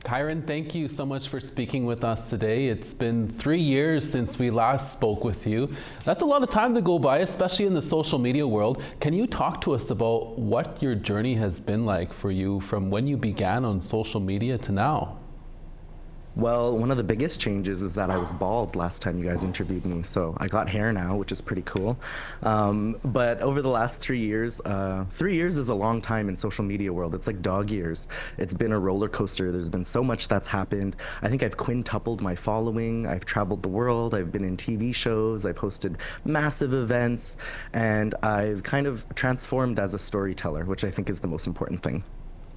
Kairyn, thank you so much for speaking with us today. It's been 3 years since we last spoke with you. That's a lot of time to go by, especially in the social media world. Can you talk to us about what your journey has been like for you from when you began on social media to now? Well, one of the biggest changes is that I was bald last time you guys interviewed me. So I got hair now, which is pretty cool. But over the last 3 years, 3 years is a long time in social media world. It's like dog years. It's been a roller coaster. There's been so much that's happened. I think I've quintupled my following. I've traveled the world. I've been in TV shows. I've hosted massive events. And I've kind of transformed as a storyteller, which I think is the most important thing.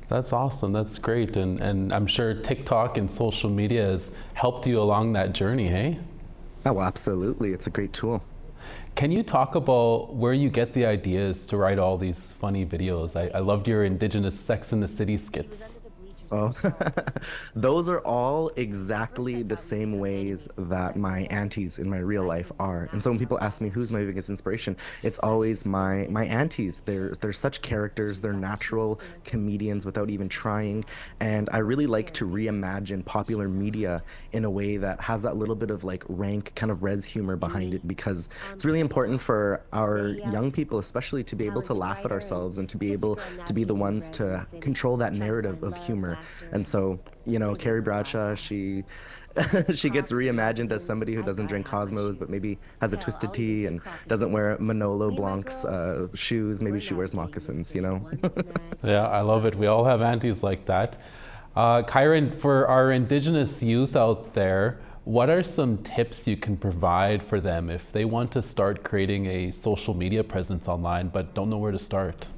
That's awesome. That's great. And I'm sure TikTok and social media has helped you along that journey, hey? Oh, absolutely. It's a great tool. Can you talk about where you get the ideas to write all these funny videos? I loved your Indigenous Sex in the City skits. Oh, those are all exactly the same ways that my aunties in my real life are. And so when people ask me who's my biggest inspiration, it's always my aunties. They're such characters. They're natural comedians without even trying. And I really like to reimagine popular media in a way that has that little bit of like rank kind of res humor behind it, because it's really important for our young people, especially, to be able to laugh at ourselves and to be able to be the ones to control that narrative of humor. And so, Carrie Bradshaw, she she gets reimagined as somebody who doesn't drink Cosmos, but maybe has a twisted tea and doesn't wear Manolo Blanc's shoes. Maybe she wears moccasins. Yeah, I love it. We all have aunties like that. Kairyn, for our Indigenous youth out there, what are some tips you can provide for them if they want to start creating a social media presence online but don't know where to start?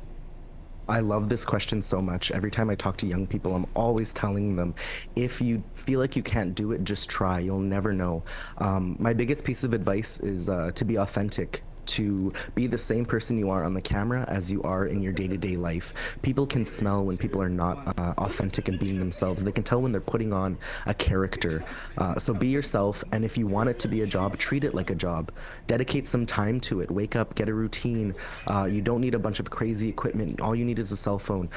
I love this question so much. Every time I talk to young people, I'm always telling them, if you feel like you can't do it, just try. You'll never know. My biggest piece of advice is to be authentic, to be the same person you are on the camera as you are in your day-to-day life. People can smell when people are not authentic and being themselves. They can tell when they're putting on a character. So be yourself, and if you want it to be a job, treat it like a job. Dedicate some time to it. Wake up, get a routine. You don't need a bunch of crazy equipment. All you need is a cell phone.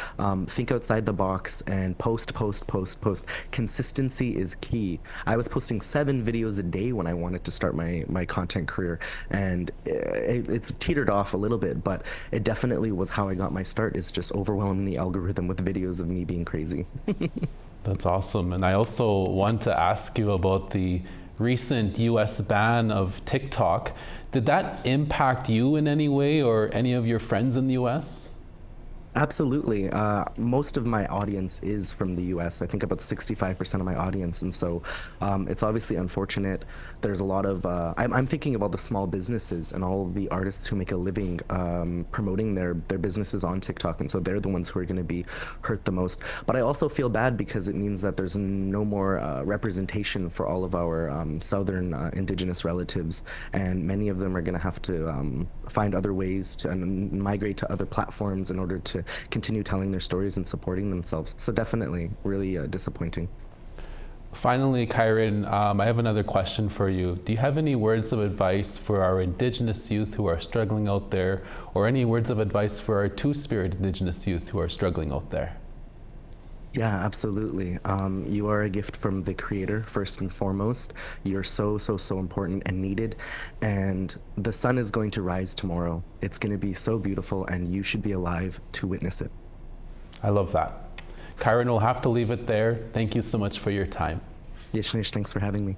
Think outside the box and post. Consistency is key. I was posting 7 videos a day when I wanted to start my content career, and it's teetered off a little bit, but it definitely was how I got my start, is just overwhelming the algorithm with videos of me being crazy. That's awesome. And I also want to ask you about the recent US ban of TikTok. Did that impact you in any way or any of your friends in the US? Absolutely. Most of my audience is from the US. I think about 65% of my audience. And so it's obviously unfortunate. There's a lot of, I'm thinking of all the small businesses and all of the artists who make a living promoting their businesses on TikTok. And so they're the ones who are going to be hurt the most. But I also feel bad because it means that there's no more representation for all of our Southern Indigenous relatives. And many of them are going to have to find other ways to migrate to other platforms in order to continue telling their stories and supporting themselves. So definitely really disappointing. Finally, Kairyn, I have another question for you. Do you have any words of advice for our Indigenous youth who are struggling out there, or any words of advice for our Two-Spirit Indigenous youth who are struggling out there? Yeah, absolutely. You are a gift from the Creator, first and foremost. You're so important and needed. And the sun is going to rise tomorrow. It's going to be so beautiful, and you should be alive to witness it. I love that. Kairyn, we'll have to leave it there. Thank you so much for your time. Yishnish, thanks for having me.